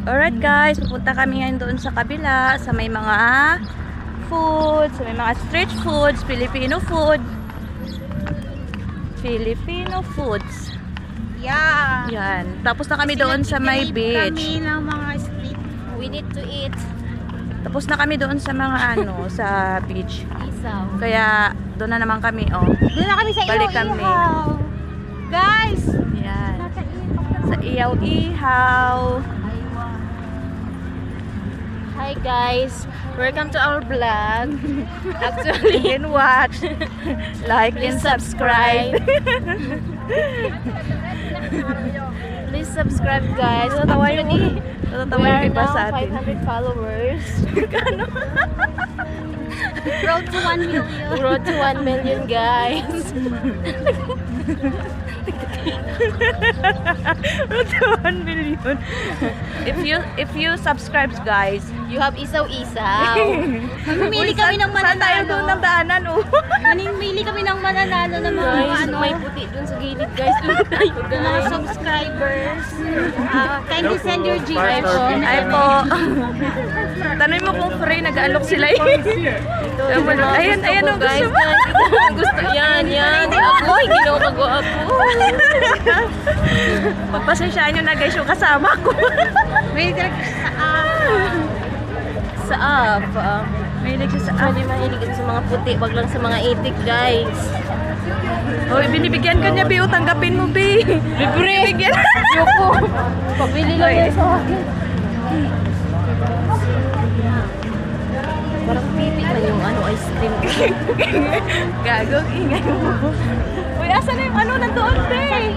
Alright guys, pupunta kami ngayon doon sa kabila, sa may mga food, sa may mga street foods, Filipino food. Filipino foods. Yeah. Yan. Tapos na kami doon sa may beach. Kami ng mga street. We need to eat. Tapos na kami doon sa mga sa beach. Isaw. Kaya doon na naman kami, oh. Doon na kami sa Balik Ihaw-Ihaw. kami. Guys! Yan. Sa Ihaw-Ihaw. Hi guys! Welcome to our vlog. Actually, you can watch, like, and subscribe. Please subscribe guys. Natatawa yung Actually, natatawa we yung are iba now sa atin. 500 followers. Road to 1 million. Road to 1 million guys. Road to 1 million. If you subscribe, guys, You have isaw-isaw. Mamimili kami ng saan tayo mananalo. doon ng daanan, oh? Mamimili kami ng mananalo ng mga Guys, may puti dun sa gilid guys. Doon tayo mga guys. subscribers. Kindly send your Gcash. Ay po. Tanong mo kung free, nag-aalok sila eh. Ayan, ayan ang guys. gusto mo. Gusto yan. Ako, hindi na ako ako. Pagpasensyaan nyo na guys yung kasama ko. May direct Sa up. Mahilig siya sa Hindi mahilig sa mga puti. Wag lang sa mga itik guys. Oh, binibigyan ka niya, Bi. O, tanggapin mo, Bi. Binibigyan. Yoko. Pabili lang yan sa akin. Parang pitik na yung ice cream. Gagong ingay mo. Uy, asa na yung nandoon, Bi?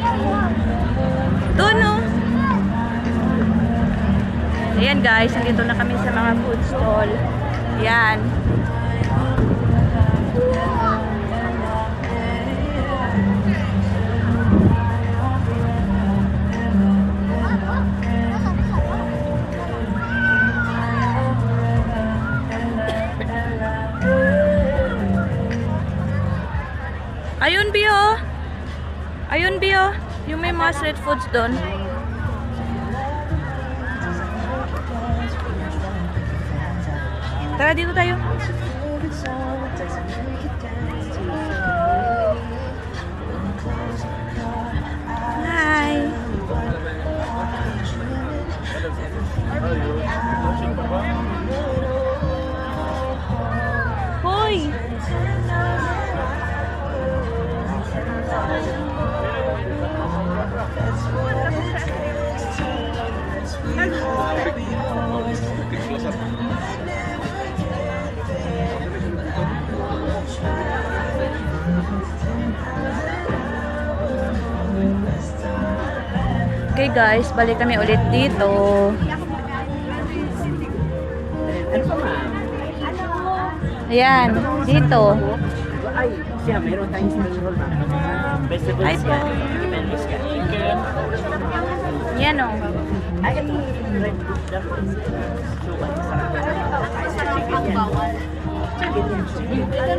Doon, oh. Ayan guys, nandito na kami sa mga food stall. Yan. Ayun, Bio. Ayun, Bio. Yung may mga street foods doon. Tara, dito tayo. Hi. Hoy. Okay guys, balik kami ulit dito. Ayan, dito. Ay, siya, meron tayong spring roll, ma'am. Vegetables Ay po. chicken. Yan o. Ay, ito, red dumplings. Suwan, masarap. Chicken yan. Chicken yan.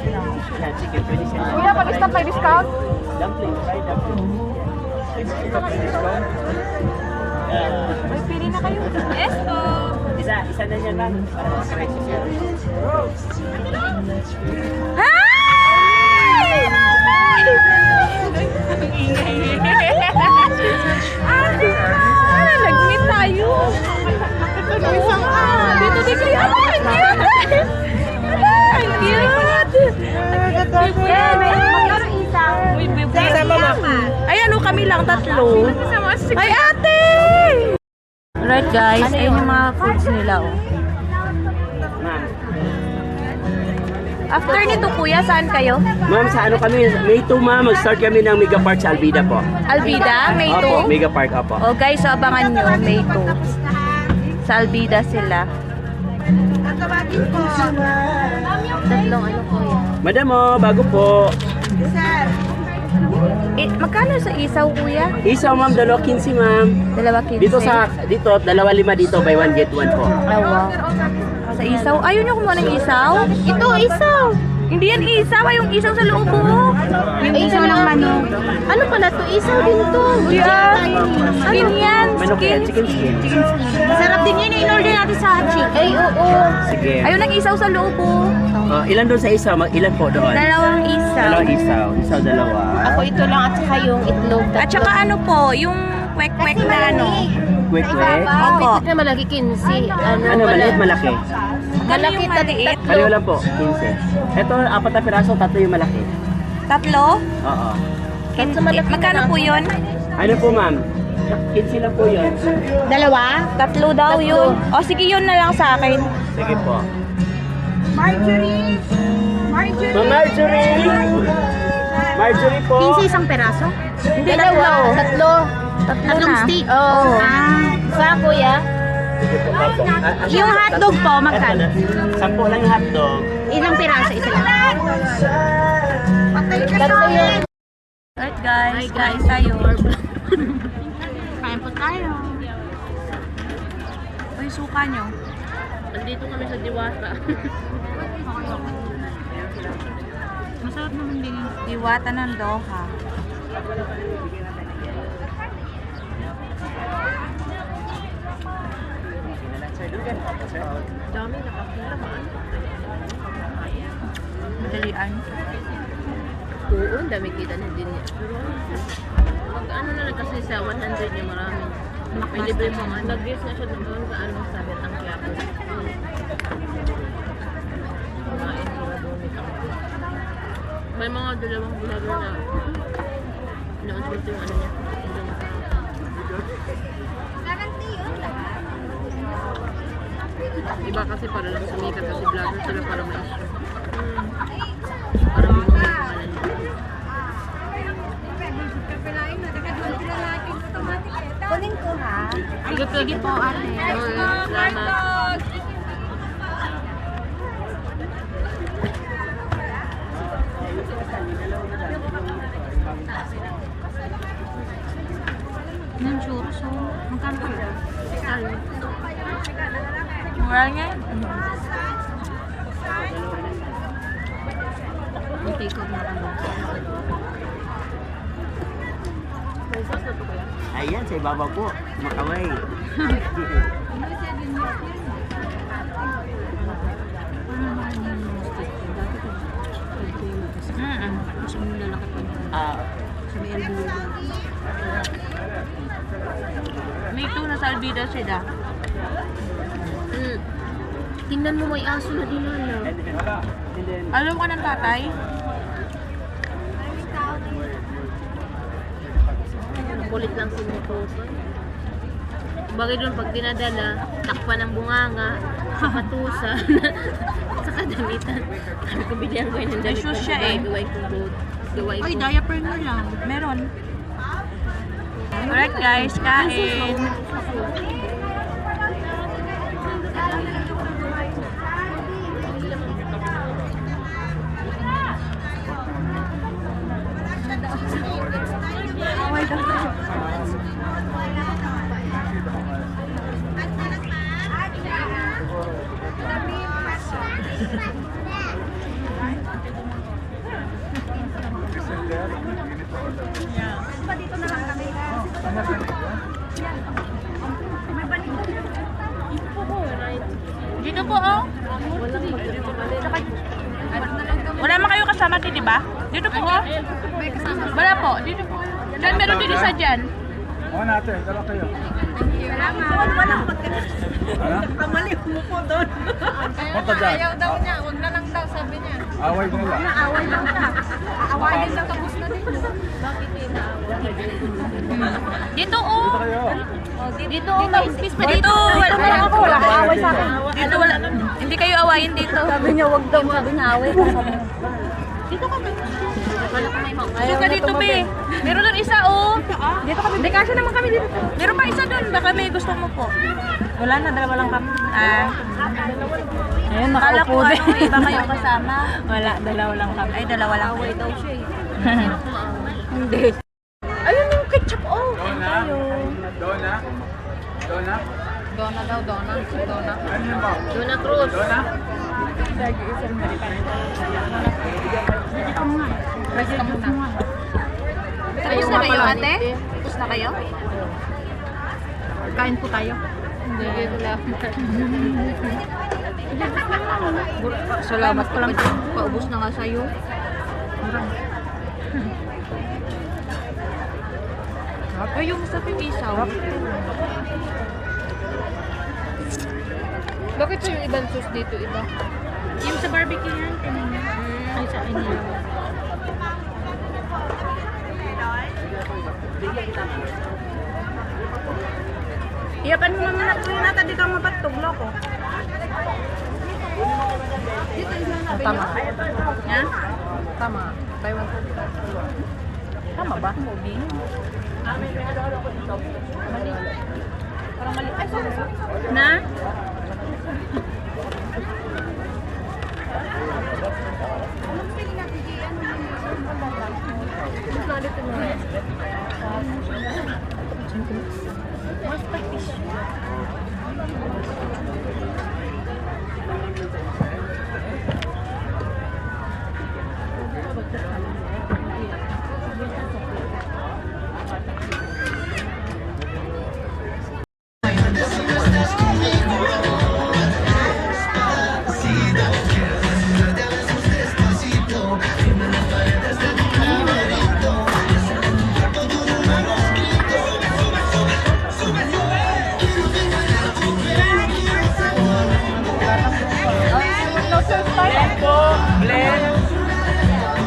Yeah, chicken, pwede siya. Kuya, pag-stop may discount? Dumpling, fried dumpling. May pili na kayo. Yes po. Isa na yan, ma'am. Para ma-price siya. Nag-meet tayo. Dito di kayo. Ang cute. Ayan o, kami lang tatlo. Ay, ate! Right guys, ayun yung mga foods nila oh. Ma'am. After nito kuya, saan kayo? Ma'am, sa ano kami? May 2, ma'am. Mag-start kami ng Mega Park sa Albida po. Albida, May 2? Opo, Mega Park, opo. Oh guys, so abangan nyo, May 2. Sa Albida sila. Tatlong po yan. Madam, oh, bago po. Magkano sa isaw kuya? Isaw, ma'am, 2.15, ma'am. 2.15. Dito, 2.5 dito, buy 1 get 1 po. Awa. Sa isaw? Ayaw nyo kumuha ng isaw? Ito, isaw. Hindi yan isaw, yung isaw sa loob oh. Yung isaw ng manok. Ano pala to? Isaw din to. Yeah. Skin yan. Manok yan, chicken skin. Masarap din yun. In-order natin sa Hachi. Ay, oo. Sige. Ayun ang isaw sa loob oh. Ilan doon sa isaw? Ilan po doon? Dalawang isaw. Dalawang isaw. Isaw dalawa. Ako ito lang at saka yung itlog. At saka ano po, yung kwek-kwek na ano. Quick. Opo. Na malaki 15. Ano, maliit, malaki? Malaki yung maliit. Pareho lang po, 15. Ito, 4 na piraso, 3 yung malaki. Tatlo? Oo. Magkano po yun? Ano po ma'am? 15 lang po yun. Dalawa? Tatlo daw yun. O sige yun na lang sa akin. Sige po. Marjorie! Ma'am Marjorie! Marjorie po! 15 isang peraso? Hindi, dalawa. Tatlo. Tatlong na. stick. Oo. Sa kuya? Sige po, ma'am. Yung hotdog po, magkano? 10 lang yung hotdog. Ilang piraso? Isa lang. Tatlo yun. Alright guys, kain tayo. Kain po tayo. Uy, suka nyo. Nandito kami sa Diwata. Masarap naman din. Diwata ng Doha. Dami nakakita ba? Madalian. Oo, ang dami kita na din niya. Pero mag-ano na lang kasi sa 100 niya marami. May libre pa nga. Nag-guess na siya doon sa ano sabi at ang Quiapo. Kumain sila doon ni Tangko. May mga dalawang vlogger na ina-unsulto yung ano niya. Iba kasi para lang sumikat kasi vlogger sila para may issue. Para may mga pangalan niya. Kunin ko ha. Sige po, ate. Salamat. Ng churros, oh. Magkano kayo? Mura nga. Yung take out na ano. Ayan, sa ibabaw po. Makaway. Gusto mo lalaki pa niya. Sa may LBO. May tuna sa Alvida sila. Tingnan mo, may aso na dinala. Alam ko ng tatay? Kulit lang si Mototo. Bagay doon pag dinadala, takpan ng bunganga, sa patusa, sa kadamitan. Sabi ko, bigyan ko yun ng damit. shoes siya eh. Gaway kong boat. Gaway Ay, ko. diaper mo lang. Meron. Alright guys, kain. Dito po oh. Wala naman kayo kasama di ba? Dito po oh. Wala po, dito po. Diyan meron din isa dyan. Oo natin, dala kayo. Kamali mo po doon. Punta dyan. Ayaw daw niya, huwag na lang daw, sabi niya. Away nila. Away lang ka. Aawayin lang tapos na din. Dito oh. Kayo. Dito oh, may space pa dito. Wala ako, wala kang away sa akin. Dito wala. Hindi kayo awayin dito. Sabi niya wag daw, sabi niya away ka. Dito kami. Dito ka dito, be. Meron doon isa, oh. Dito kami. Hindi, kasi naman kami dito. Meron pa isa doon. Baka may gusto mo po. Wala na, dalawa lang kami. Ayun, nakaupo din. Ano, iba kayong kasama. Wala, dalawa lang kami. Ay, dalawa lang. Away daw siya eh. Hindi. Ayun yung ketchup, oh. Dona? Dona? Dona? Dona daw, Dona. Dona. Ano yun ba? Dona Cruz. Dona? Press ka muna. Tapos na kayo, ate? Tapos na kayo? Kain po tayo. Hindi, wala. Salamat pa lang. Paubos na nga sa'yo. Ay, yung sa pipisaw. Bakit yung ibang sauce dito iba? Yung sa barbecue yan, kanina. Ay, sa akin yan. Iyapan mo naman na po yun ata, di ka mapatuglo ko. Tama. Ha? Tama. Taiwan. Tama ba? Mali. Parang mali. Ay, sorry. Na?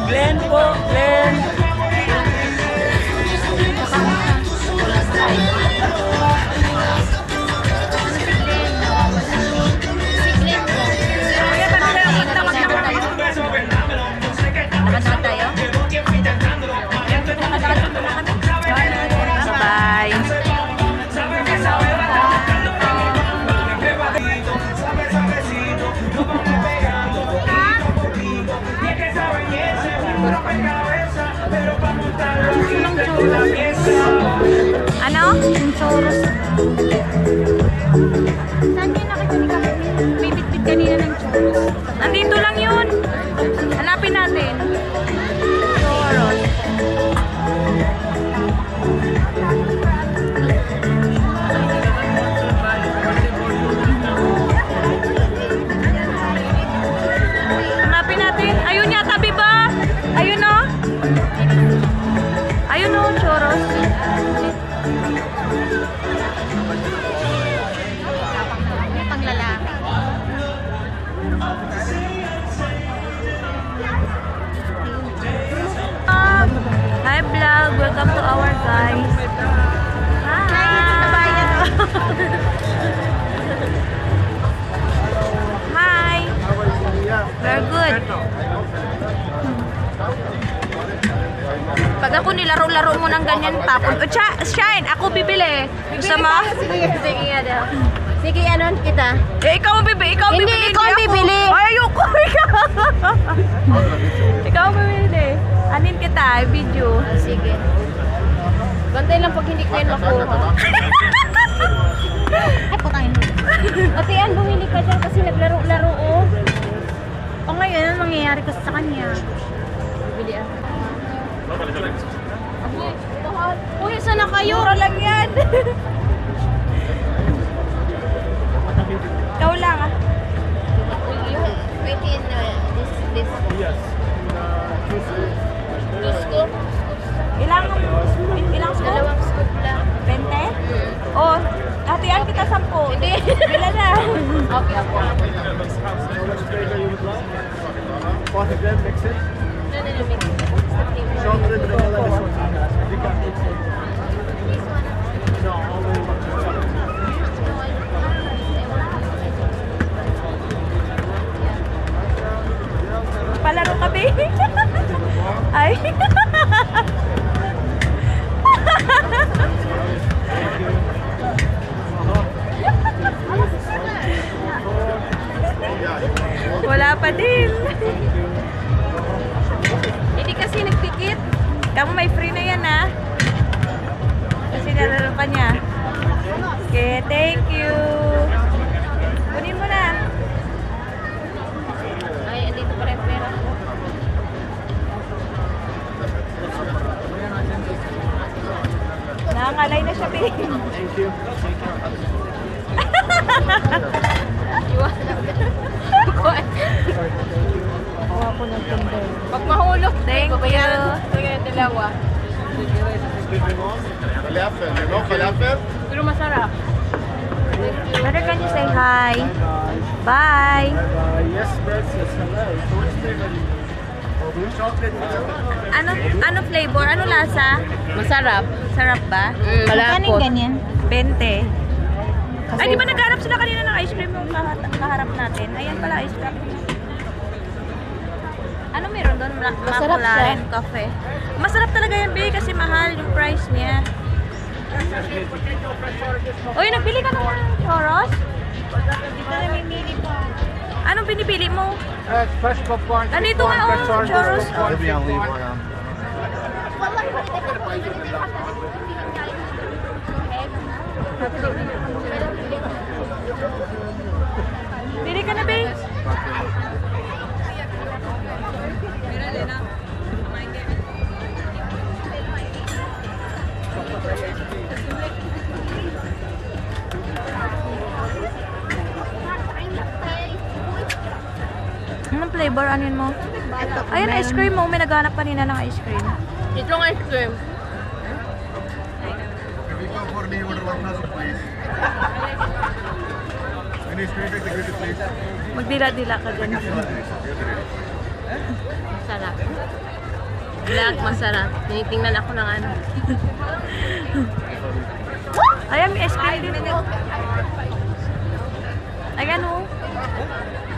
Glenn po, Glenn. Ano? Yung churros. Saan yung nakita ni Kami? May bitbit kanina ng churros. Nandito lang yun. Hanapin natin. Churros. Hanapin natin. Ayun yata, Biba. Ayun o. Ayun o, churros. Panglalaki. Hi vlog, welcome to our guys. Hi. Very good. Pag ako nilaro-laro mo ng ganyan tapon. O, Shine, ako bibili. Gusto mo? Sige, ano. Sige, ano kita? Eh, ikaw ang bibili. Ikaw ang Hindi, bibili. ikaw ang ako. bibili. Ay, ayoko. Ikaw ang bibili. Anin kita, video. Sige. Bantay lang pag hindi ko yun makuha. Ay, putangin mo. Ate, Ann, bumili ka dyan kasi naglaro-laro, oh. O ngayon, ano mangyayari kasi sa kanya? Bili ah. Uy, saan na kayo? Mura lang yan. Ikaw lang ah. Wait in, this. Yes. Two scoop? Ilang scoop? Dalawang scoop lang. 20? O, hatian kita 10. Hindi. Bila na. Okay, ako. What again, mix it? No, mix. Chocolate, vanilla, this one. You got it. No, all the way. Palaro kami. Ay. Wala pa din. Hindi kasi nagpikit. Kamu may free na yan ha. Kasi nalaro pa niya. Okay, thank you. Nangalay na siya, babe. Thank you. Kuha ko ng timber. Pag mahulog, Thank you. Sige, dalawa. Falafel, you know falafel? Pero masarap. Brother, can you say hi? Bye. Yes, yes, hello. So which flavor? Chocolate. Ano flavor? Ano lasa? Masarap. Sarap ba? Malapot. ganyan? 20. Ay, di ba nagharap sila kanina ng ice cream yung kaharap natin? Ayan pala, ice cream. Ano meron doon? Masarap siya. Cafe. Masarap talaga yan, babe, kasi mahal yung price niya. Uy, nagbili ka ng churros? Dito na mimili pa. Anong pinipili mo? Fresh popcorn. Ganito nga, oh, churros. Maybe I'll leave one on. Pili ka na, babe. Anong flavor? Anin mo? Ayan, ice cream mo. May naghanap kanina ng ice cream. Itong ice cream. If you come for me, order 1,000 please. Any straight executive please? Magdila-dila ka dyan. Masarap. Black, masarap. Tinitingnan ako ng ano. Ayan, may ice cream dito. Ayan, oh.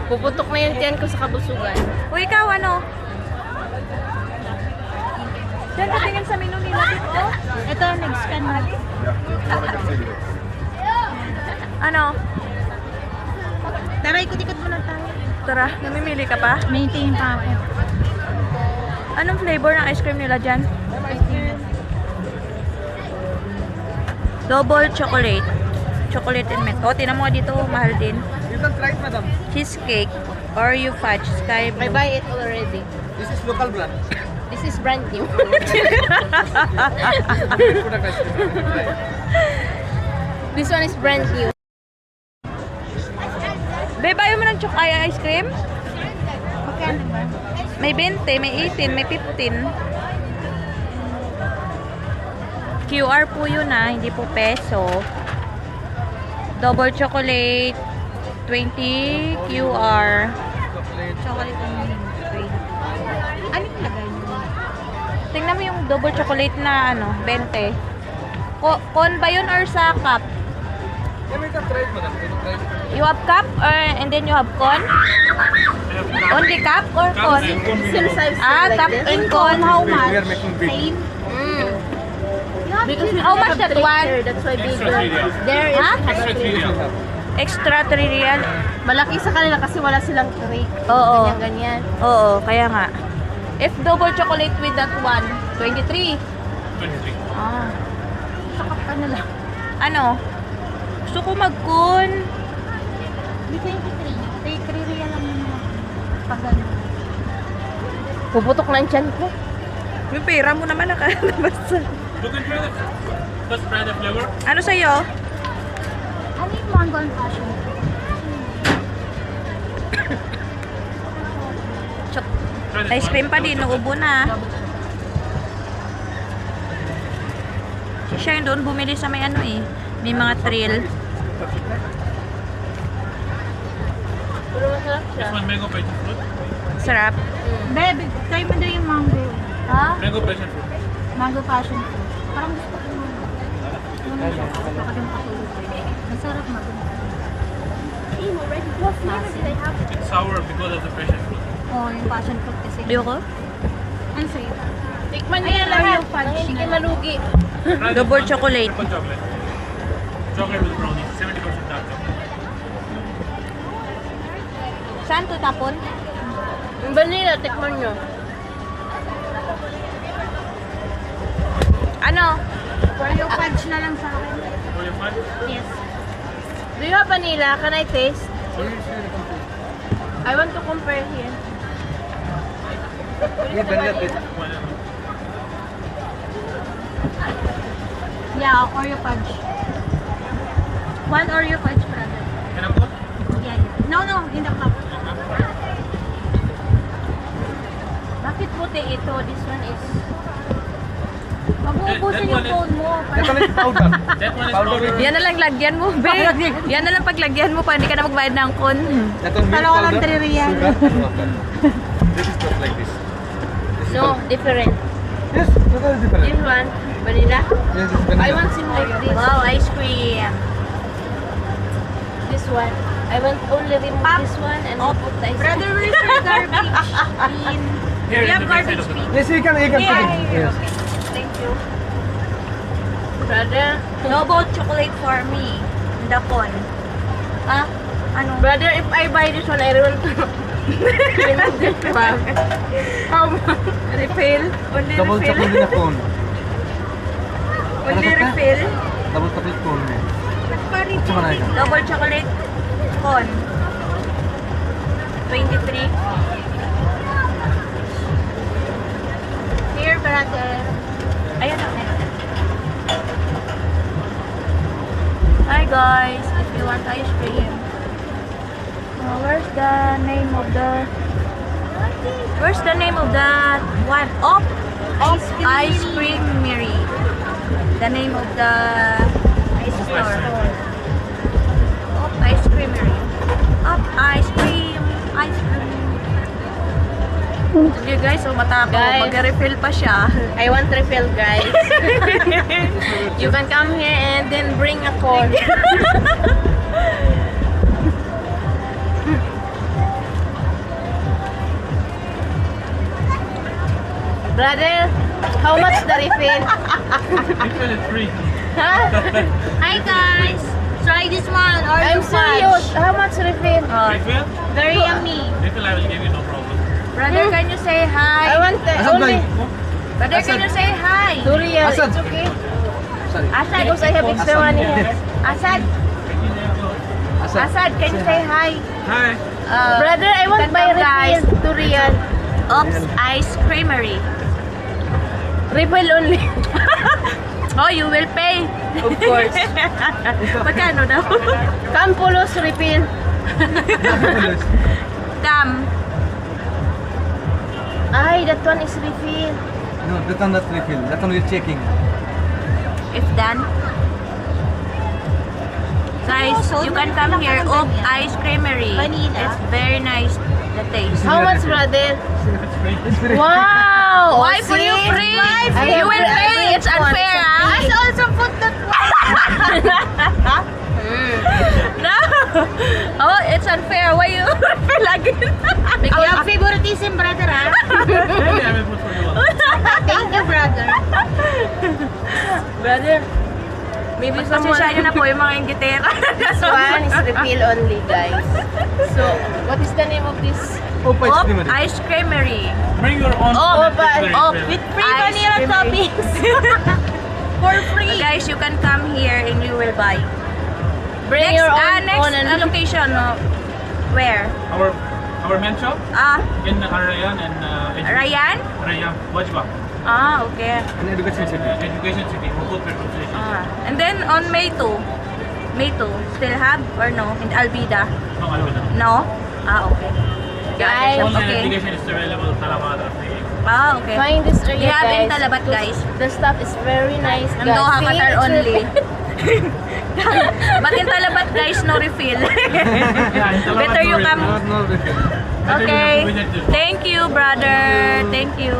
Puputok na yung tiyan ko sa kabusugan. Uy, ikaw, ano? Diyan, katingin sa menu nila dito. Ito, nag-scan mo. Ano? Tara, ikot-ikot muna tayo. Tara, namimili ka pa? Maintain pa ako. Anong flavor ng ice cream nila dyan? Double chocolate. Chocolate and mint. O, tinan mo nga dito, mahal din. You can try it, madam. Cheesecake, Oreo fudge, sky I blue. buy it already. This is local brand. This is brand new. This one is brand new. Babe, ayaw mo ng ice cream? Magkano ba? May 20, may 18, may 15. QR po yun hindi po peso. Double chocolate, 20 QR. Chocolate and mint. Ano yung lagay mo? Tingnan mo yung double chocolate na 20. Con ba yun or sa cup? Yeah, we can try it, madam. We can try it. You have cup or and then you have con? Only cup or con? Same size like Cup this. and con, how We much? are making big. Same. Mm. Because we How don't much have that three one? here, that's why bigger. There is Ha? Extra 3 real? malaki sa kanila kasi wala silang tray. Oo. Ganyan. Oo, kaya nga. If double chocolate with that one, 23. 23. Ah. Sakap ka na lang. Ano? Gusto ko mag-con. Di 23. Take 3 real lang muna. Pag ano. Puputok na yung tiyan ko. Yung pera mo naman nakalabas. You can try the first try the flavor. Ano sa'yo? Ano yung mango and passion? Ice cream pa din, naubo na. Siya yung doon bumili sa may may mga trail. Pero masarap siya. This one mango passion fruit. Sarap. Babe, try mo daw yung mango. Ha? Mango passion fruit. Mango passion fruit. Parang gusto ko yung gusto ko yung patulog. Masarap maganda. What flavor did I have? It's sour because of the passion fruit. Oh, yung passion fruit kasi. Ayoko. Ano sa'yo? Tikman niya Ay, lahat. Oreo fudge Nang hindi na. kayo malugi. Try this Double one. chocolate. Triple chocolate. Chocolate with brownie. 70% dark chocolate. Saan to tapon? Yung vanilla, tikman nyo. Ano? Oreo fudge na lang sa akin. Oreo fudge. Yes. Do you have vanilla? Can I taste? I want to compare here. Yeah, vanilla taste. Yeah, Oreo fudge. One Oreo fudge, brother. Can I put? Yeah, yeah. No, in the cup. Bakit puti ito? This one is... Mag-uubusin yung phone mo. That one is powder. That one is Powder powder. with- Yan na lang lagyan mo, be. Yan na lang paglagyan mo pa, hindi ka na magbayad ng kon. That one milk Dalawa lang powder, 3 real. sugar, and water. This is not like this. This is No, different. Yes, totally different. This one, vanilla. Yes, it's vanilla. I want some like this. Wow, ice cream. This one. I want only remove this one and put the ice cream. Brother, where's your garbage bin? Here We in have the back side garbage of the bin. Yes, you can put Yeah, it. here, Yes. okay. Thank you. Brother, Double chocolate for me. The con. Ha? Ano? brother, if I buy this one, I will remove this bag. How much? Refill? Only Double refill? chocolate in a cone. Only refill? Double chocolate cone. अच्छा बनाएगा. Double chocolate con. 23. Here, brother. Ayan na. Hi guys, if you want ice cream. Where's the name of the one? Ice Creamery. The name of the ice store. Ice Creamery. Ice cream. Sige guys, so matako. Guys. Mag-refill pa siya. I want refill, guys. You can come here and then bring a corn. Brother, how much the refill? This one is free. Huh? Hi, guys. Try this one. I'm Oreo serious. fudge. How much refill? Refill? Very yummy. Refill I will give you, no problem. Brother, can you say hi? I want only Brother, can you say hi? durian. Asad. It's okay. Sorry. Asad, Because I have extra money here. Asad, Asad. Asad, can you say hi? Hi. Brother, I want Welcome, buy guys. refill durian. Oops, Ice Creamery. Refill only. Oh, you will pay. Of course. Magkano daw? Campulos refill. Come. Ay, that one is refill. No, that one not refill. That one we're checking. If done. Guys, you can come here. Oops, Ice Creamery. Vanilla. It's very nice. The taste. How much, brother? It's free. Wow! Why for you free? I You will have pay. every It's unfair, one. ah. I also put that No. Oh, it's unfair. Why you refill again? You have favoritism, brother, ha? Maybe I will put for you one. Thank you, brother. Brother, maybe someone... Pasensya na po yung mga ingitera. This one is refill only, guys. So, what is the name of this? Opa ice cream. Oops, Ice Creamery. Bring your own. Oh, particular oh, refill. with Free Ice vanilla Creamery. toppings. For free. Guys, you can come here and you will buy. Bring Next, your own next and location. Where? Our main shop in Arayan and Ryan? Arayan, Wajba. Okay. In Education City. Education City, Hukut Petrol Station. And then on May 2. May 2, still have or no? In Alvida? No, I will not. No? Okay. Guys, Online Okay. education is available Talamada. Okay. find this area, We have guys. in Talabat, guys. The stuff is very nice, guys. Nando See, Hakatar it's only. refill. But in Talabat, guys, no refill. Yeah, in Talabat, Better you no come. refill. No refill. Okay. Visit this. Thank you, brother. Thank you.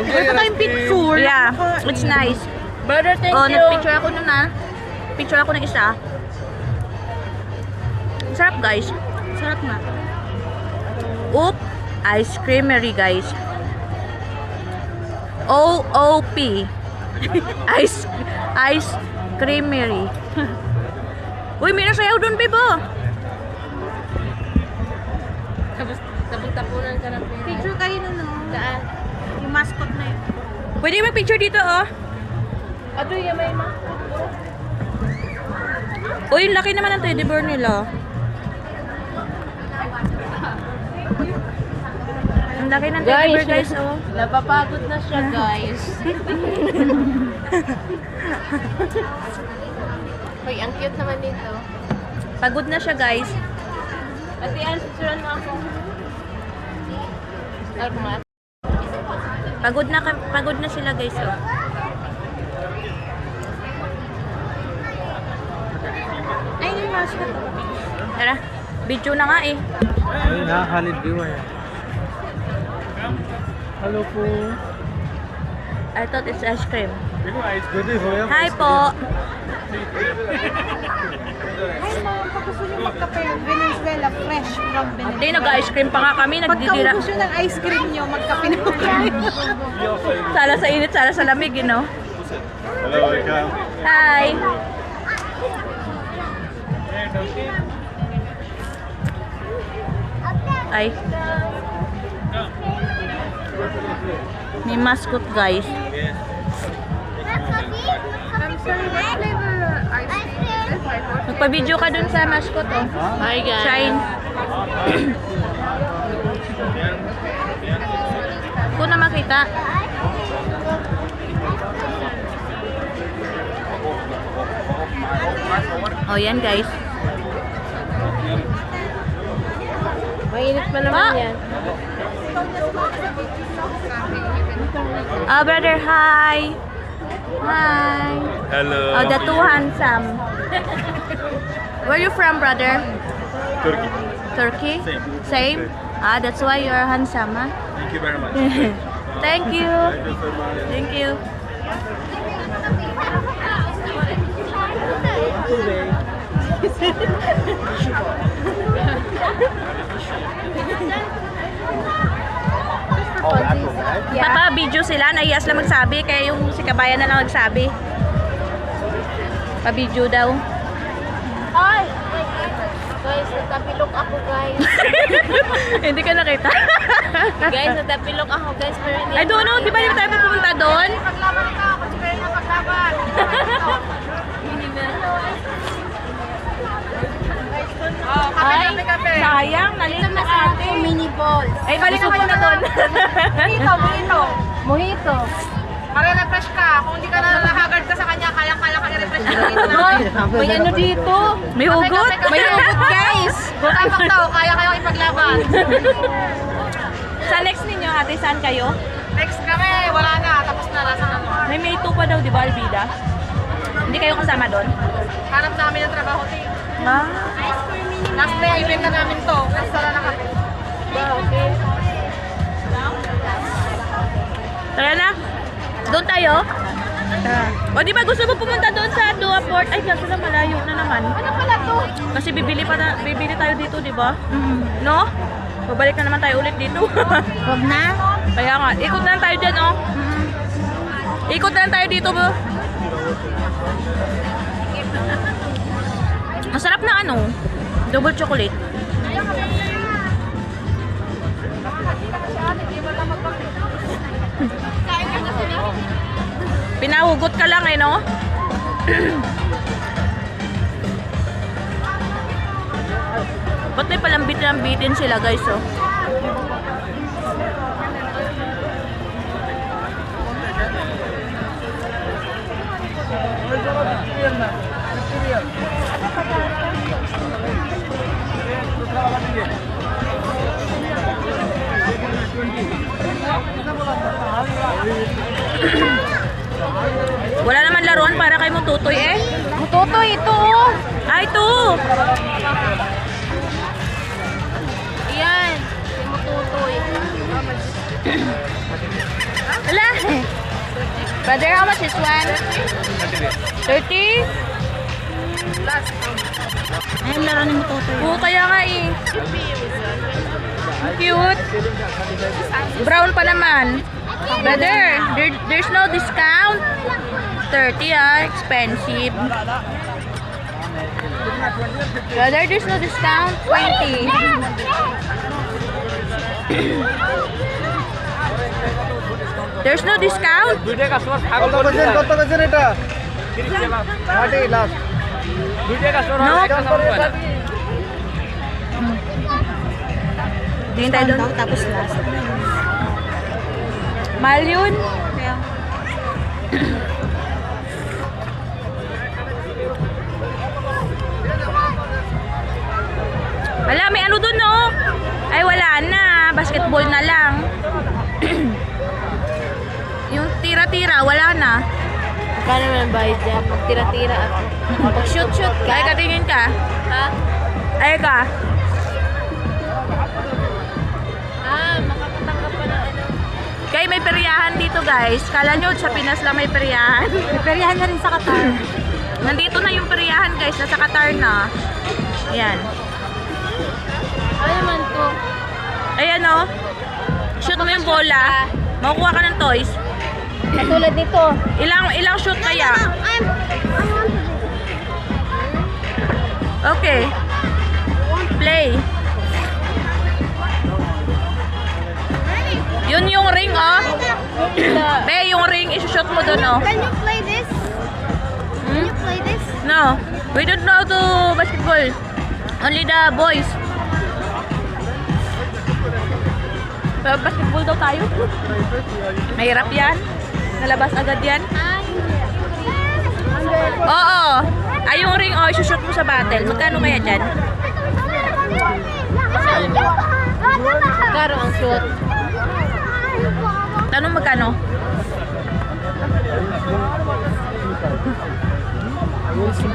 Enjoy your ice cream. Yeah, it's nice. Brother, thank Oh, you. nagpicture ako nun ah. Picture ako ng isa. Ang sarap, guys. Sarap na. Oop, Ice Creamery, guys. OOP. Ice Creamery. Uy, may nasayaw dun, Bebo. Tapos, tapunan ka ng pera. Picture kayo nun, no? Saan? Yung mascot na yun. Pwede may picture dito, oh. Ato yung may ma. Uy, yung laki naman ng teddy bear nila. Ang laki ng teddy bear guys, oh. Napapagod na siya, guys. Uy, ang cute naman nito. Pagod na siya guys. Ate Ann, picturean mo ako. Armat. Pagod na sila guys, oh. Ay, yung mascot. Tara, video na nga eh. Ay, nakakalid viewer. Hello po. I thought it's ice cream. It's good to hear. Hi po. Ay, ma'am, pag gusto nyo magkape, Venezuela, fresh from Venezuela. Hindi, nag-ice cream pa nga kami. Nagdidira. Pagka ubos yun ng ice cream nyo, magkape na kayo. Sala sa init, sala sa lamig, you know? Hello, welcome. Hi. Ay. May mascot guys. Magpa-video ka dun sa mascot, oh. Hi, guys. Shine. Kung na makita. Oh, yan guys. Mainit pa naman yan. Oh, brother, hi. Hi. Hello. Oh, the too handsome. Where you from, brother? Turkey. Turkey? Same. Same? Ah, that's why you're handsome, huh? Thank you very much. Thank you. Thank you so much. Thank you. Oh, that's right. Papa, video sila. Nahiya sila magsabi. Kaya yung si Kabayan na lang nagsabi. Pa-video daw. Hi! Guys, natapilok ako, guys. Hindi ka nakita. Guys, natapilok ako, guys. Pero hindi I don't know. Di ba hindi tayo pupunta doon? Paglaban ka, conspire na paglaban. Oh, kape. Sayang. Nalit na ate. Mini balls. Ay, balik ako na doon. Mojito. Mojito. Mare-refresh ka. Kung hindi ka na nahagard ka sa kanya, kaya-kaya ka i-refresh ka dito. May ano dito? May hugot. May hugot, guys. Tapos daw, kaya-kaya ipaglaban. Sa next ninyo, ate, saan kayo? Next kami, wala na. Tapos na, nasa ano. May May 2 pa daw, di ba, Albida? Hindi kayo kasama doon? Hanap namin ng trabaho, team. Ah. Last day, event na namin to. Nagsara na kami. Tara na. Doon tayo? O di ba gusto mo pumunta doon sa Dua Port? Ay, kaso na malayo na naman. Ano pala to? Kasi bibili tayo dito, di ba? No? Babalik na naman tayo ulit dito. Huwag na. Kaya nga, ikot na lang tayo dyan, oh. Ikot na lang tayo dito, bro. Masarap na ano, double chocolate. Pinahugot ka lang eh, no? Ba't may palambit-lambitin sila, guys, oh? Wala naman laruan para kay Mututoy eh. Mututoy, ito. Ah, ito! Yan. Si Mututoy. Wala! Brother, how much is one? 30? Ayun, laro ni Mututoy. Oo, kaya nga eh. Cute. Brown pa naman. Brother, there's no discount. 30 ah, expensive. Brother, there's no discount. 20. There's no discount. কত বেচেন এটা 30 লাস্ট দুইটা customer No. হবে Tingin tayo doon. Tapos last. Mahal yun. Kaya, Wala, may ano dun, no? Ay, wala na. Basketball na lang. Yung tira-tira, wala na. Magkano naman bayad dyan? Pag tira-tira ako. Pag shoot-shoot ka. Ay, katingin ka. Ha? Ay, ka. Makakatanggap pa na ano. Kaya may peryahan dito, guys. Kala nyo, sa Pinas lang may peryahan. may peryahan na rin sa Qatar. Nandito na yung peryahan, guys. Nasa Qatar na. Ayan. Ano naman to? Ayan, oh. Shoot mo yung bola. Makukuha ka ng toys. Katulad nito. Ilang shoot kaya? Okay. Play. Yun yung ring, oh. Be, yung ring, isushoot mo dun, oh. Can you play this? Can you play this? No. We don't know to basketball. Only the boys. Basketball daw tayo. Mahirap yan. Nalabas agad yan. Oo. Ay, yung ring, oh, isushoot mo sa battle. Magkano kaya dyan? Karo ang shoot. Tanong magkano?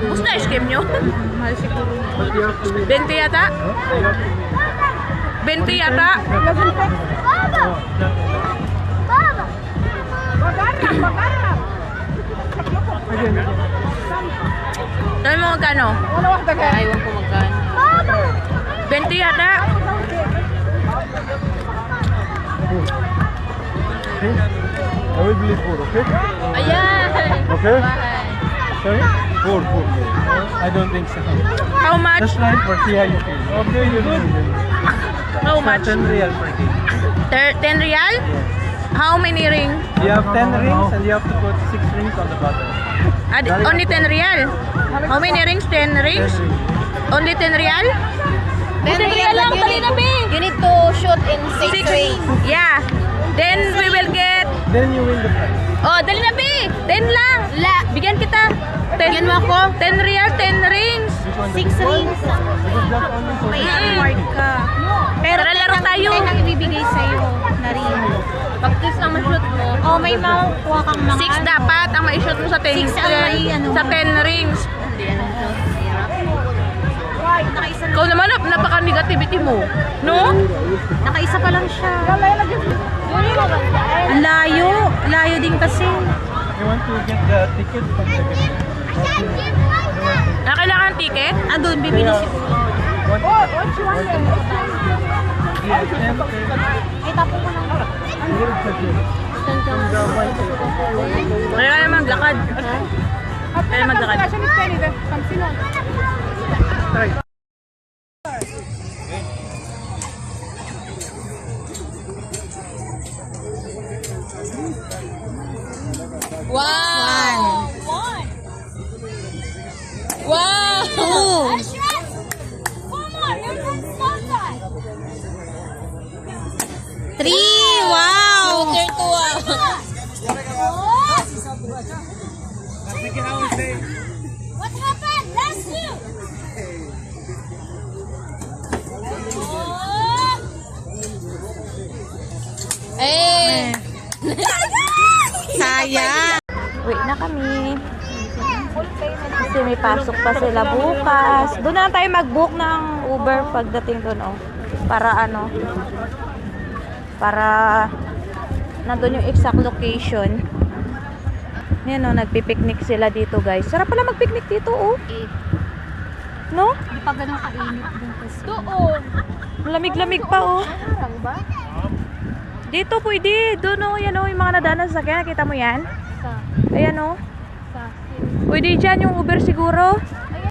Bus na ice cream nyo? Mahal siguro. 20 yata? 20 yata? Tanong mo magkano? Aywan ko magkano. 20 yata? I will believe 4, okay? Ayan! Okay? Bahay. Sorry? 4. I don't think so. How much? Just try it for see how you feel. Okay, you do. How much? 10 real per game. 10 real? How many ring? You have 10 rings and you have to put 6 rings on the bottom. Only 10 real? How many rings? 10 rings? 10 rings. Only 10 real? 10 real lang, dali na, be. You need to shoot in 6 rings. Yeah. Then we will get... Then you win the prize. Oh, dali na, be. 10 lang. Bigyan kita. Bigyan mo ako. 10 real, 10 rings. Which one? 6 rings. Because that's only for May award ka. Pero Tara, laro tayo. May nang ibibigay sa'yo na ring. Pag-kiss lang ma-shoot mo. Oh, may makukuha kang mga 6 dapat ang ma-shoot mo sa 10 Six ang may ano. sa 10 rings. Hindi yan ang shoot. Nakaisa, Ikaw naman, napaka-negativity mo. No? nakaisa pa lang siya. Ang layo. Layo din kasi. You want to get the ticket from the game? Kailangan ng ticket? Andun, bibili siguro. Ay, tapo ko lang. Kaya naman maglakad. Kaya maglakad. Wow! Wow! Three! Wow! What happened? Last two. Eh! Sayang! Uwi na kami. Kasi may pasok pa sila bukas. Doon na lang tayo mag-book ng Uber pagdating doon, oh. Para ano? Para nandun yung exact location. Yan, oh, nagpipiknik sila dito, guys. Sarap pala mag-picnic dito, oh. No? Hindi pa ganun kainit din kasi. Lamig-lamig pa, oh. Dito pwede. Doon, oh. Yan, oh. Yung mga nadaanan sa sakyan. Nakita mo yan? Ayan, oh. Pwede dyan yung Uber siguro.